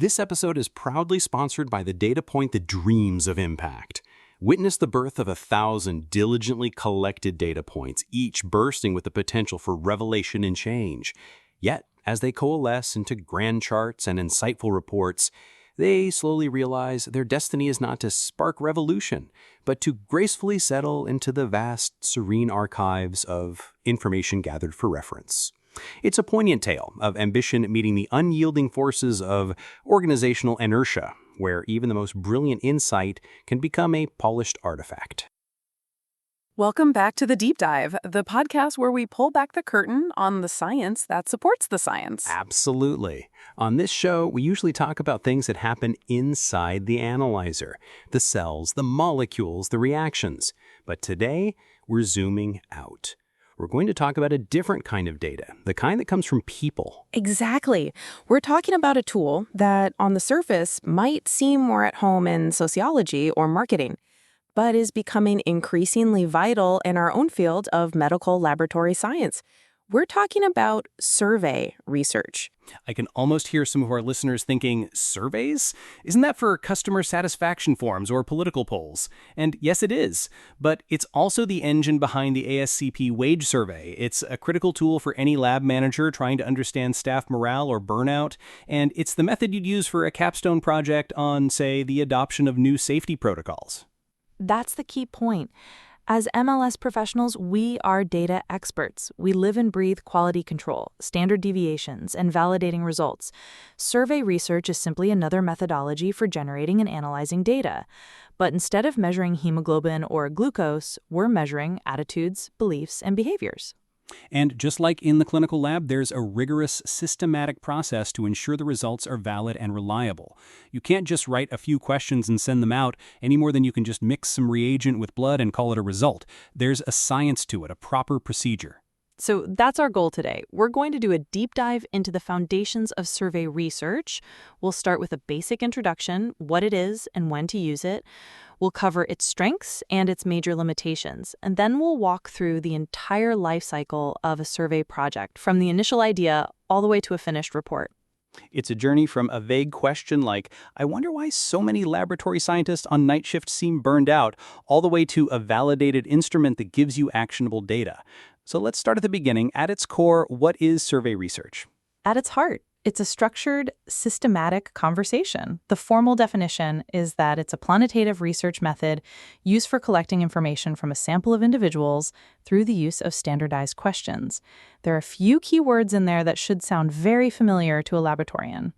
This episode is proudly sponsored by the data point that dreams of impact. Witness the birth of 1,000 diligently collected data points, each bursting with the potential for revelation and change. Yet, as they coalesce into grand charts and insightful reports, they slowly realize their destiny is not to spark revolution, but to gracefully settle into the vast, serene archives of information gathered for reference. It's a poignant tale of ambition meeting the unyielding forces of organizational inertia, where even the most brilliant insight can become a polished artifact. Welcome back to The Deep Dive, the podcast where we pull back the curtain on the science that supports the science. Absolutely. On this show, we usually talk about things that happen inside the analyzer, the cells, the molecules, the reactions. But today, we're zooming out. We're going to talk about a different kind of data, the kind that comes from people. Exactly. We're talking about a tool that, on the surface, might seem more at home in sociology or marketing, but is becoming increasingly vital in our own field of medical laboratory science. We're talking about survey research. I can almost hear some of our listeners thinking, surveys? Isn't that for customer satisfaction forms or political polls? And yes, it is. But it's also the engine behind the ASCP wage survey. It's a critical tool for any lab manager trying to understand staff morale or burnout. And it's the method you'd use for a capstone project on, say, the adoption of new safety protocols. That's the key point. As MLS professionals, we are data experts. We live and breathe quality control, standard deviations, and validating results. Survey research is simply another methodology for generating and analyzing data. But instead of measuring hemoglobin or glucose, we're measuring attitudes, beliefs, and behaviors. And just like in the clinical lab, there's a rigorous, systematic process to ensure the results are valid and reliable. You can't just write a few questions and send them out any more than you can just mix some reagent with blood and call it a result. There's a science to it, a proper procedure. So that's our goal today. We're going to do a deep dive into the foundations of survey research. We'll start with a basic introduction, what it is and when to use it. We'll cover its strengths and its major limitations, and then we'll walk through the entire life cycle of a survey project, from the initial idea all the way to a finished report. It's a journey from a vague question like, I wonder why so many laboratory scientists on night shift seem burned out, all the way to a validated instrument that gives you actionable data. So let's start at the beginning. At its core, what is survey research? At its heart, it's a structured, systematic conversation. The formal definition is that it's a quantitative research method used for collecting information from a sample of individuals through the use of standardized questions. There are a few key words in there that should sound very familiar to a laboratorian.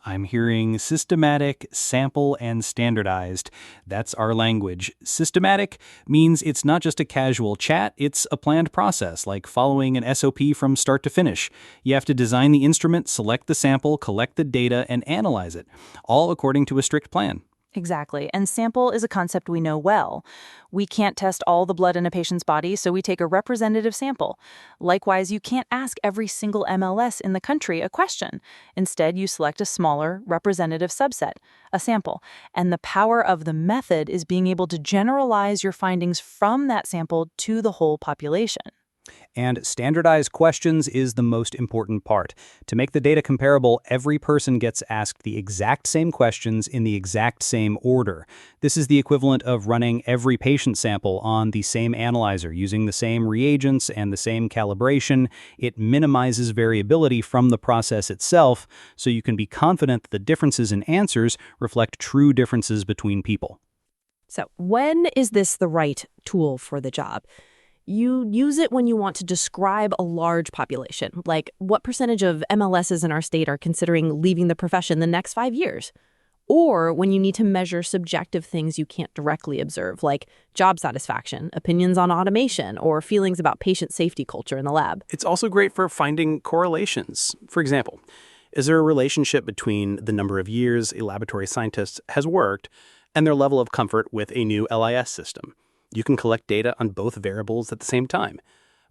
I'm hearing systematic, sample, and standardized. That's our language. Systematic means it's not just a casual chat, it's a planned process, like following an SOP from start to finish. You have to design the instrument, select the sample, collect the data, and analyze it, all according to a strict plan. Exactly. And sample is a concept we know well. We can't test all the blood in a patient's body, so we take a representative sample. Likewise, you can't ask every single MLS in the country a question. Instead, you select a smaller, representative subset, a sample. And the power of the method is being able to generalize your findings from that sample to the whole population. And standardized questions is the most important part. To make the data comparable, every person gets asked the exact same questions in the exact same order. This is the equivalent of running every patient sample on the same analyzer using the same reagents and the same calibration. It minimizes variability from the process itself, so you can be confident that the differences in answers reflect true differences between people. So, when is this the right tool for the job? You use it when you want to describe a large population, like what percentage of MLSs in our state are considering leaving the profession the next 5 years? Or when you need to measure subjective things you can't directly observe, like job satisfaction, opinions on automation, or feelings about patient safety culture in the lab. It's also great for finding correlations. For example, is there a relationship between the number of years a laboratory scientist has worked and their level of comfort with a new LIS system? You can collect data on both variables at the same time.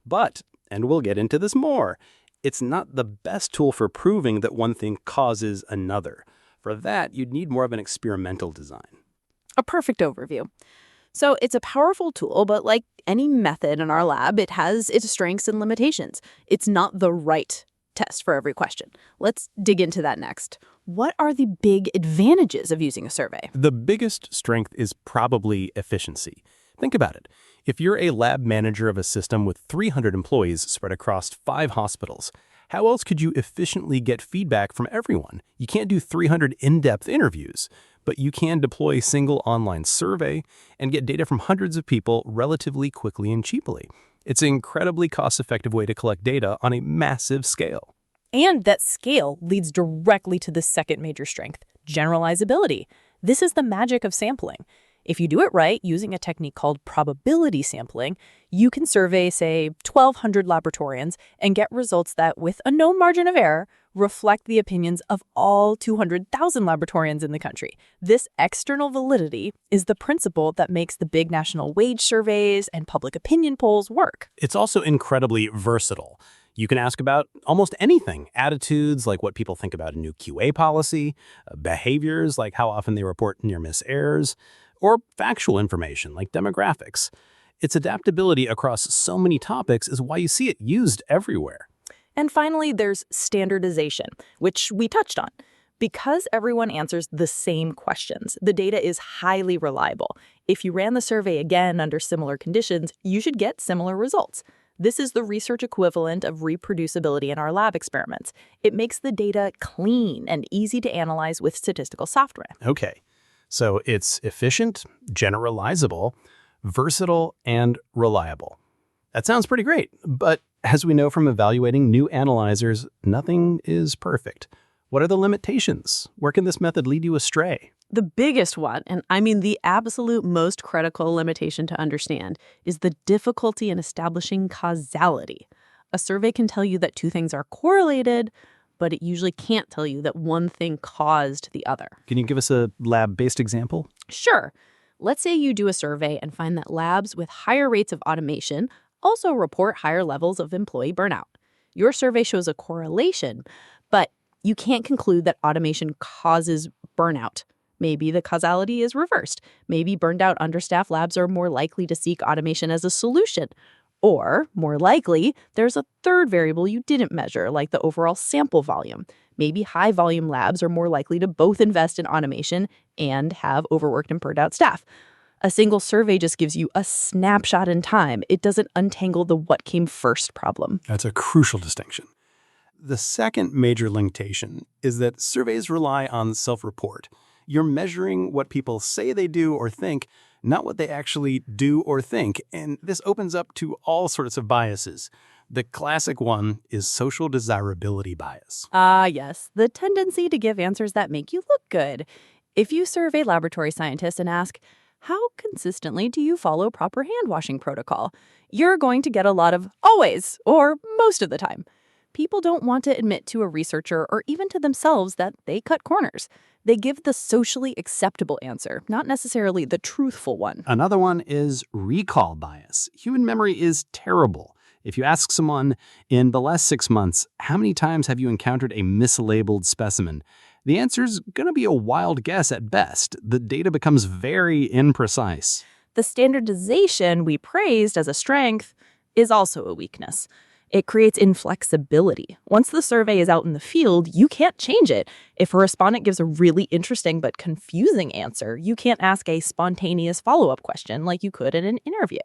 But, and we'll get into this more, it's not the best tool for proving that one thing causes another. For that, you'd need more of an experimental design. A perfect overview. So it's a powerful tool, but like any method in our lab, it has its strengths and limitations. It's not the right test for every question. Let's dig into that next. What are the big advantages of using a survey? The biggest strength is probably efficiency. Think about it. If you're a lab manager of a system with 300 employees spread across 5 hospitals, how else could you efficiently get feedback from everyone? You can't do 300 in-depth interviews, but you can deploy a single online survey and get data from hundreds of people relatively quickly and cheaply. It's an incredibly cost-effective way to collect data on a massive scale. And that scale leads directly to the second major strength, generalizability. This is the magic of sampling. If you do it right, using a technique called probability sampling, you can survey, say, 1,200 laboratorians and get results that, with a known margin of error, reflect the opinions of all 200,000 laboratorians in the country. This external validity is the principle that makes the big national wage surveys and public opinion polls work. It's also incredibly versatile. You can ask about almost anything. Attitudes, like what people think about a new QA policy, behaviors, like how often they report near-miss errors, or factual information, like demographics. Its adaptability across so many topics is why you see it used everywhere. And finally, there's standardization, which we touched on. Because everyone answers the same questions, the data is highly reliable. If you ran the survey again under similar conditions, you should get similar results. This is the research equivalent of reproducibility in our lab experiments. It makes the data clean and easy to analyze with statistical software. Okay, so it's efficient, generalizable, versatile, and reliable. That sounds pretty great, but as we know from evaluating new analyzers, nothing is perfect. What are the limitations? Where can this method lead you astray? The biggest one, and I mean the absolute most critical limitation to understand, is the difficulty in establishing causality. A survey can tell you that two things are correlated, but it usually can't tell you that one thing caused the other. Can you give us a lab-based example? Sure. Let's say you do a survey and find that labs with higher rates of automation also report higher levels of employee burnout. Your survey shows a correlation, but you can't conclude that automation causes burnout. Maybe the causality is reversed. Maybe burned-out understaffed labs are more likely to seek automation as a solution. Or, more likely, there's a third variable you didn't measure, like the overall sample volume. Maybe high-volume labs are more likely to both invest in automation and have overworked and burned-out staff. A single survey just gives you a snapshot in time. It doesn't untangle the what came first problem. That's a crucial distinction. The second major limitation is that surveys rely on self-report. You're measuring what people say they do or think, not what they actually do or think, and this opens up to all sorts of biases. The classic one is social desirability bias. Yes, the tendency to give answers that make you look good. If you survey laboratory scientists and ask, how consistently do you follow proper hand washing protocol? You're going to get a lot of always or most of the time. People don't want to admit to a researcher or even to themselves that they cut corners. They give the socially acceptable answer, not necessarily the truthful one. Another one is recall bias. Human memory is terrible. If you ask someone, in the last 6 months, how many times have you encountered a mislabeled specimen? The answer's going to be a wild guess at best. The data becomes very imprecise. The standardization we praised as a strength is also a weakness. It creates inflexibility. Once the survey is out in the field, you can't change it. If a respondent gives a really interesting but confusing answer, you can't ask a spontaneous follow-up question like you could in an interview.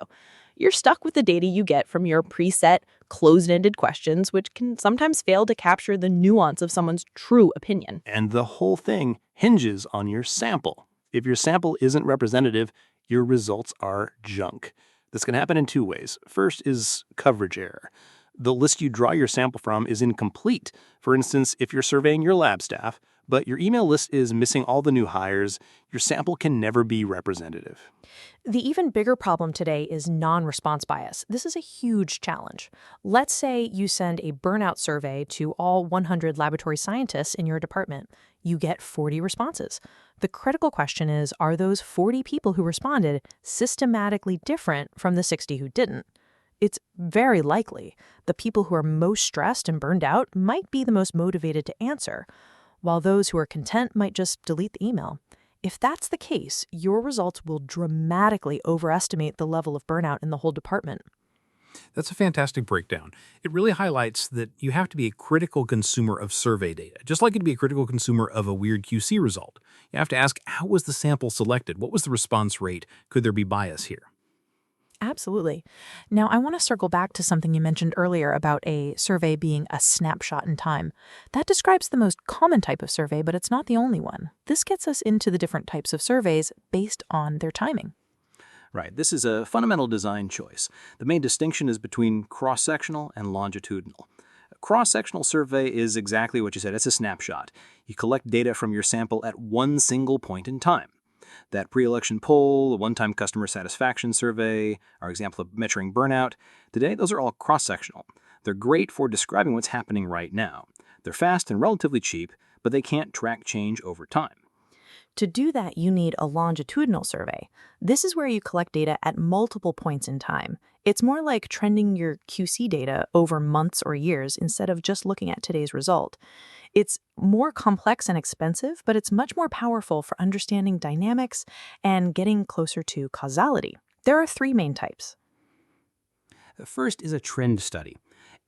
You're stuck with the data you get from your preset, closed-ended questions, which can sometimes fail to capture the nuance of someone's true opinion. And the whole thing hinges on your sample. If your sample isn't representative, your results are junk. This can happen in 2 ways. First is coverage error. The list you draw your sample from is incomplete. For instance, if you're surveying your lab staff, but your email list is missing all the new hires, your sample can never be representative. The even bigger problem today is non-response bias. This is a huge challenge. Let's say you send a burnout survey to all 100 laboratory scientists in your department. You get 40 responses. The critical question is, are those 40 people who responded systematically different from the 60 who didn't? It's very likely the people who are most stressed and burned out might be the most motivated to answer, while those who are content might just delete the email. If that's the case, your results will dramatically overestimate the level of burnout in the whole department. That's a fantastic breakdown. It really highlights that you have to be a critical consumer of survey data, just like you'd be a critical consumer of a weird QC result. You have to ask, how was the sample selected? What was the response rate? Could there be bias here? Absolutely. Now, I want to circle back to something you mentioned earlier about a survey being a snapshot in time. That describes the most common type of survey, but it's not the only one. This gets us into the different types of surveys based on their timing. Right, this is a fundamental design choice. The main distinction is between cross-sectional and longitudinal. A cross-sectional survey is exactly what you said. It's a snapshot. You collect data from your sample at one single point in time. That pre-election poll, the one-time customer satisfaction survey, our example of measuring burnout, today those are all cross-sectional. They're great for describing what's happening right now. They're fast and relatively cheap, but they can't track change over time. To do that, you need a longitudinal survey. This is where you collect data at multiple points in time. It's more like trending your QC data over months or years instead of just looking at today's result. It's more complex and expensive, but it's much more powerful for understanding dynamics and getting closer to causality. There are three main types. The first is a trend study.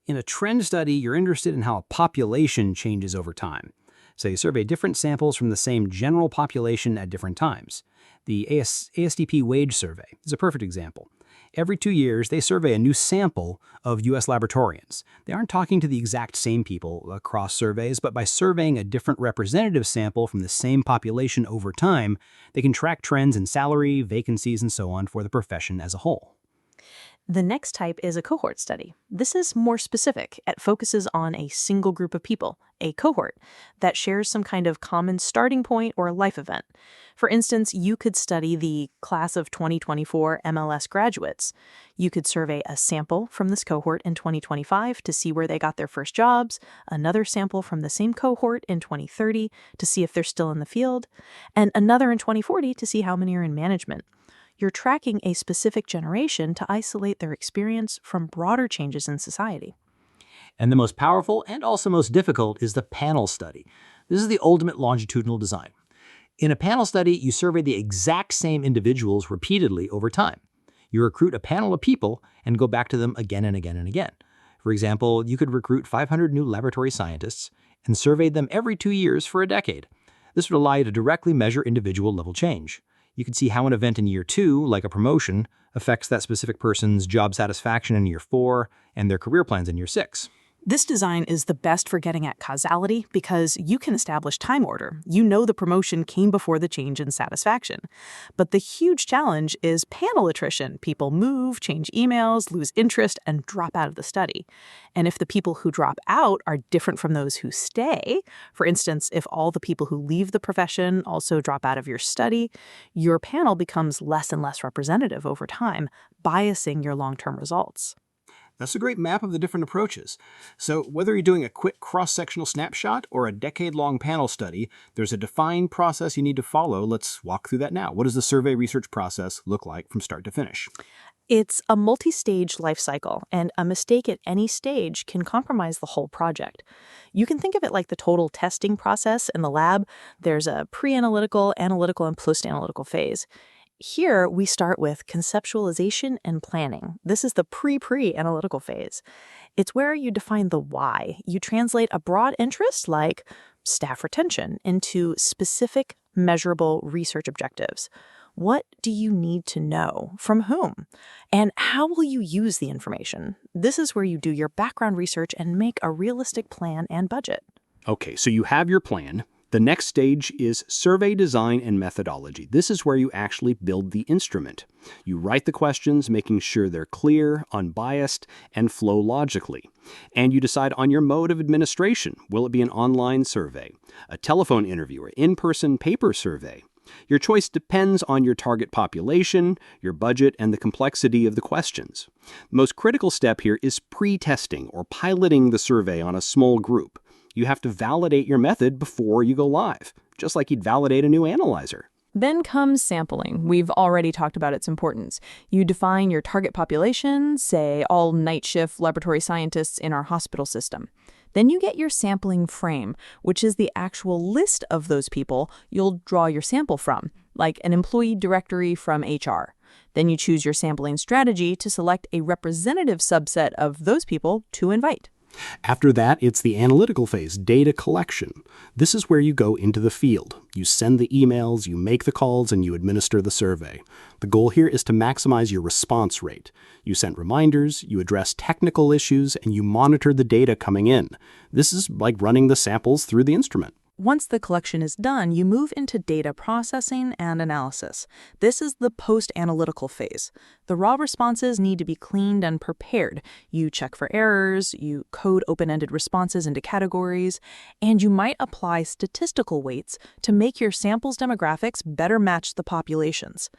In a trend study, you're interested in how a population changes over time. So you survey different samples from the same general population at different times. The ASDP wage survey is a perfect example. Every 2 years, they survey a new sample of U.S. laboratorians. They aren't talking to the exact same people across surveys, but by surveying a different representative sample from the same population over time, they can track trends in salary, vacancies, and so on for the profession as a whole. The next type is a cohort study. This is more specific. It focuses on a single group of people, a cohort, that shares some kind of common starting point or life event. For instance, you could study the class of 2024 MLS graduates. You could survey a sample from this cohort in 2025 to see where they got their first jobs, another sample from the same cohort in 2030 to see if they're still in the field, and another in 2040 to see how many are in management. You're tracking a specific generation to isolate their experience from broader changes in society. And the most powerful and also most difficult is the panel study. This is the ultimate longitudinal design. In a panel study, you survey the exact same individuals repeatedly over time. You recruit a panel of people and go back to them again and again and again. For example, you could recruit 500 new laboratory scientists and survey them every 2 years for a decade. This would allow you to directly measure individual level change. You can see how an event in year 2, like a promotion, affects that specific person's job satisfaction in year 4 and their career plans in year 6. This design is the best for getting at causality because you can establish time order. You know the promotion came before the change in satisfaction. But the huge challenge is panel attrition. People move, change emails, lose interest, and drop out of the study. And if the people who drop out are different from those who stay, for instance, if all the people who leave the profession also drop out of your study, your panel becomes less and less representative over time, biasing your long-term results. That's a great map of the different approaches. So whether you're doing a quick cross-sectional snapshot or a decade-long panel study, there's a defined process you need to follow. Let's walk through that now. What does the survey research process look like from start to finish? It's a multi-stage life cycle, and a mistake at any stage can compromise the whole project. You can think of it like the total testing process in the lab. There's a pre-analytical, analytical, and post-analytical phase. Here, we start with conceptualization and planning. This is the pre-analytical phase. It's where you define the why. You translate a broad interest like staff retention into specific, measurable research objectives. What do you need to know? From whom? And how will you use the information? This is where you do your background research and make a realistic plan and budget. Okay, so you have your plan. The next stage is survey design and methodology. This is where you actually build the instrument. You write the questions, making sure they're clear, unbiased, and flow logically. And you decide on your mode of administration. Will it be an online survey, a telephone interview, or in-person paper survey? Your choice depends on your target population, your budget, and the complexity of the questions. The most critical step here is pre-testing or piloting the survey on a small group. You have to validate your method before you go live, just like you'd validate a new analyzer. Then comes sampling. We've already talked about its importance. You define your target population, say all night shift laboratory scientists in our hospital system. Then you get your sampling frame, which is the actual list of those people you'll draw your sample from, like an employee directory from HR. Then you choose your sampling strategy to select a representative subset of those people to invite. After that, it's the analytical phase, data collection. This is where you go into the field. You send the emails, you make the calls, and you administer the survey. The goal here is to maximize your response rate. You send reminders, you address technical issues, and you monitor the data coming in. This is like running the samples through the instrument. Once the collection is done, you move into data processing and analysis. This is the post-analytical phase. The raw responses need to be cleaned and prepared. You check for errors, you code open-ended responses into categories, and you might apply statistical weights to make your sample's demographics better match the populations.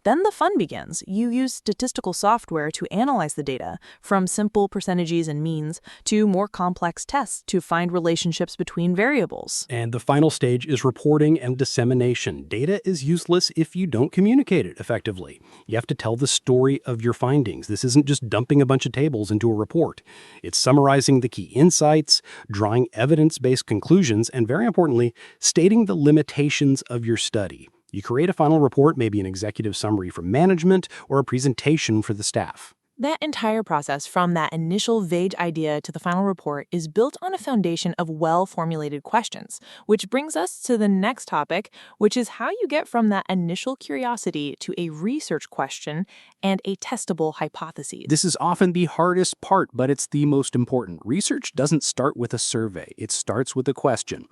Then the fun begins. You use statistical software to analyze the data, from simple percentages and means to more complex tests to find relationships between variables. And the final stage is reporting and dissemination. Data is useless if you don't communicate it effectively. You have to tell the story of your findings. This isn't just dumping a bunch of tables into a report. It's summarizing the key insights, drawing evidence-based conclusions, and very importantly, stating the limitations of your study. You create a final report, maybe an executive summary for management or a presentation for the staff. That entire process, from that initial vague idea to the final report, is built on a foundation of well-formulated questions, which brings us to the next topic, which is how you get from that initial curiosity to a research question and a testable hypothesis. This is often the hardest part, but it's the most important. Research doesn't start with a survey. It starts with a question.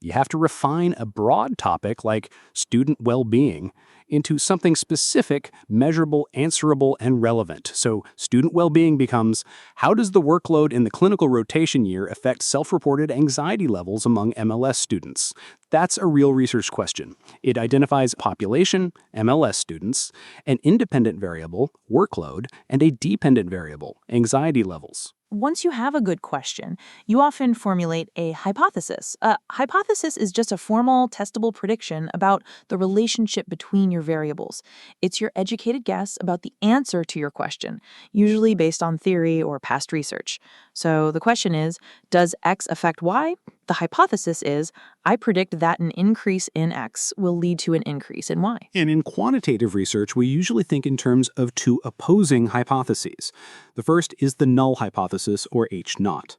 You have to refine a broad topic like student well-being into something specific, measurable, answerable, and relevant. So student well-being becomes, how does the workload in the clinical rotation year affect self-reported anxiety levels among MLS students? That's a real research question. It identifies population, MLS students, an independent variable, workload, and a dependent variable, anxiety levels. Once you have a good question, you often formulate a hypothesis. A hypothesis is just a formal, testable prediction about the relationship between your variables. It's your educated guess about the answer to your question, usually based on theory or past research. So the question is, does X affect Y? The hypothesis is, I predict that an increase in X will lead to an increase in Y. And in quantitative research, we usually think in terms of two opposing hypotheses. The first is the null hypothesis, or H0.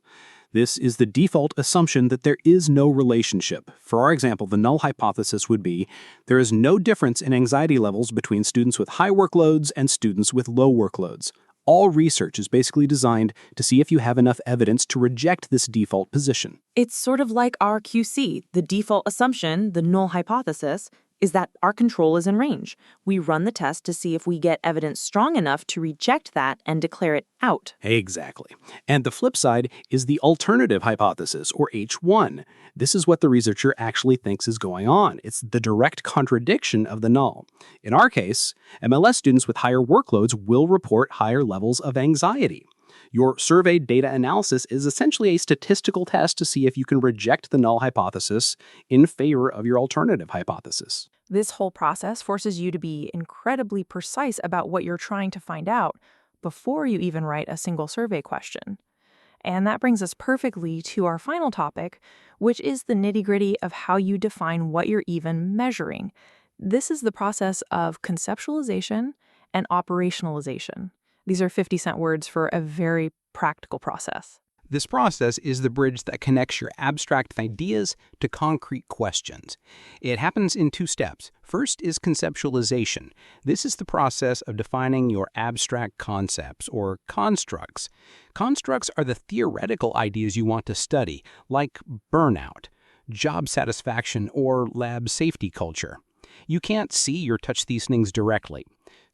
This is the default assumption that there is no relationship. For our example, the null hypothesis would be, there is no difference in anxiety levels between students with high workloads and students with low workloads. All research is basically designed to see if you have enough evidence to reject this default position. It's sort of like our QC. The default assumption, the null hypothesis, is that our control is in range. We run the test to see if we get evidence strong enough to reject that and declare it out. Exactly. And the flip side is the alternative hypothesis, or H1. This is what the researcher actually thinks is going on. It's the direct contradiction of the null. In our case, MLS students with higher workloads will report higher levels of anxiety. Your survey data analysis is essentially a statistical test to see if you can reject the null hypothesis in favor of your alternative hypothesis. This whole process forces you to be incredibly precise about what you're trying to find out before you even write a single survey question. And that brings us perfectly to our final topic, which is the nitty-gritty of how you define what you're even measuring. This is the process of conceptualization and operationalization. These are 50-cent words for a very practical process. This process is the bridge that connects your abstract ideas to concrete questions. It happens in two steps. First is conceptualization. This is the process of defining your abstract concepts, or constructs. Constructs are the theoretical ideas you want to study, like burnout, job satisfaction, or lab safety culture. You can't see or touch these things directly.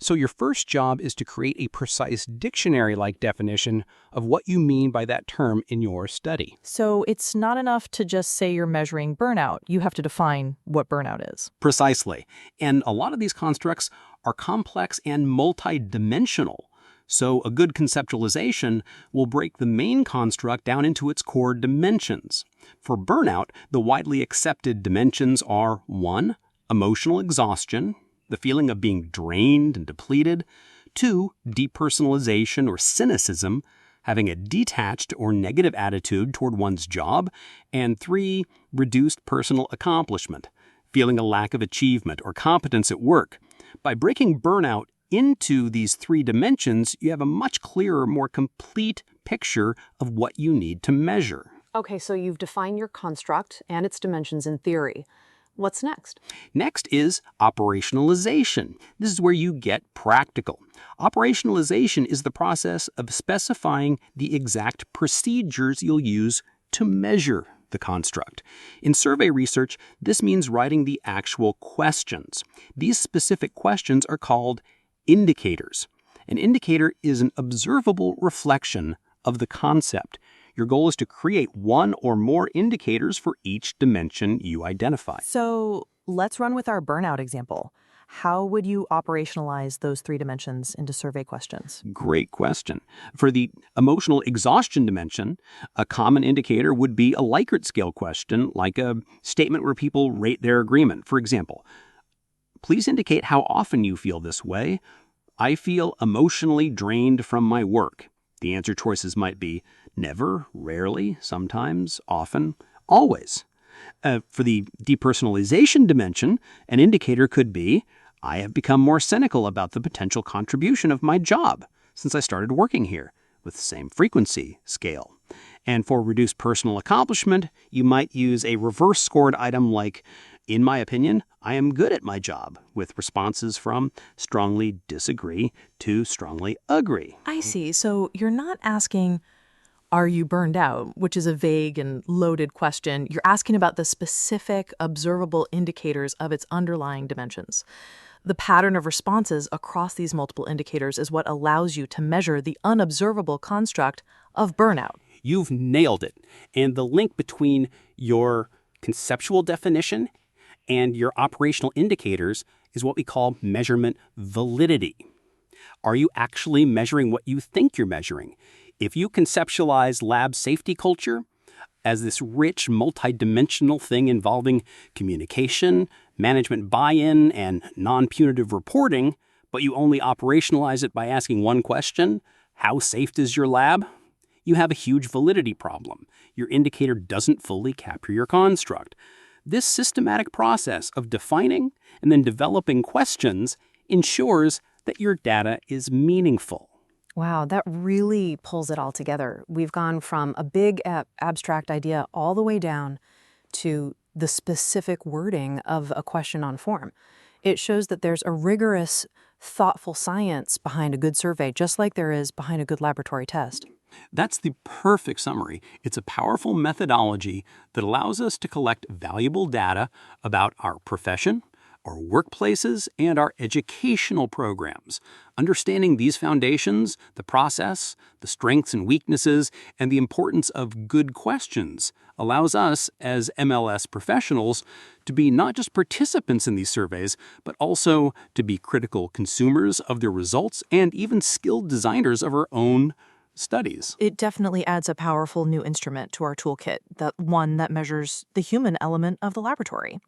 So your first job is to create a precise dictionary-like definition of what you mean by that term in your study. So it's not enough to just say you're measuring burnout. You have to define what burnout is. Precisely. And a lot of these constructs are complex and multidimensional. So a good conceptualization will break the main construct down into its core dimensions. For burnout, the widely accepted dimensions are 1. Emotional exhaustion, the feeling of being drained and depleted. 2. Depersonalization or cynicism, having a detached or negative attitude toward one's job. And 3. Reduced personal accomplishment, feeling a lack of achievement or competence at work. By breaking burnout into these 3 dimensions, you have a much clearer, more complete picture of what you need to measure. Okay, so you've defined your construct and its dimensions in theory. What's next? Next is operationalization. This is where you get practical. Operationalization is the process of specifying the exact procedures you'll use to measure the construct. In survey research, this means writing the actual questions. These specific questions are called indicators. An indicator is an observable reflection of the concept. Your goal is to create 1 or more indicators for each dimension you identify. So let's run with our burnout example. How would you operationalize those 3 dimensions into survey questions? Great question. For the emotional exhaustion dimension, a common indicator would be a Likert scale question, like a statement where people rate their agreement. For example, please indicate how often you feel this way. I feel emotionally drained from my work. The answer choices might be never, rarely, sometimes, often, always. For the depersonalization dimension, an indicator could be, I have become more cynical about the potential contribution of my job since I started working here, with the same frequency scale. And for reduced personal accomplishment, you might use a reverse scored item like, in my opinion, I am good at my job, with responses from strongly disagree to strongly agree. I see. So you're not asking, are you burned out, which is a vague and loaded question. You're asking about the specific observable indicators of its underlying dimensions. The pattern of responses across these multiple indicators is what allows you to measure the unobservable construct of burnout. You've nailed it. And the link between your conceptual definition and your operational indicators is what we call measurement validity. Are you actually measuring what you think you're measuring? If you conceptualize lab safety culture as this rich, multidimensional thing involving communication, management buy-in, and non-punitive reporting, but you only operationalize it by asking one question, how safe is your lab? You have a huge validity problem. Your indicator doesn't fully capture your construct. This systematic process of defining and then developing questions ensures that your data is meaningful. Wow, that really pulls it all together. We've gone from a big abstract idea all the way down to the specific wording of a question on form. It shows that there's a rigorous, thoughtful science behind a good survey, just like there is behind a good laboratory test. That's the perfect summary. It's a powerful methodology that allows us to collect valuable data about our profession, our workplaces, and our educational programs. Understanding these foundations, the process, the strengths and weaknesses, and the importance of good questions allows us, as MLS professionals, to be not just participants in these surveys, but also to be critical consumers of their results and even skilled designers of our own studies. It definitely adds a powerful new instrument to our toolkit, that one that measures the human element of the laboratory.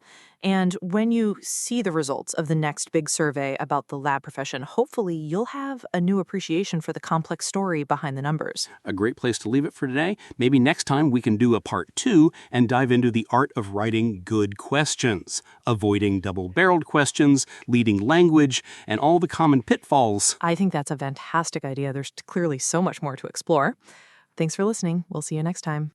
And when you see the results of the next big survey about the lab profession, hopefully you'll have a new appreciation for the complex story behind the numbers. A great place to leave it for today. Maybe next time we can do a part 2 and dive into the art of writing good questions, avoiding double-barreled questions, leading language, and all the common pitfalls. I think that's a fantastic idea. There's clearly so much more to explore. Thanks for listening. We'll see you next time.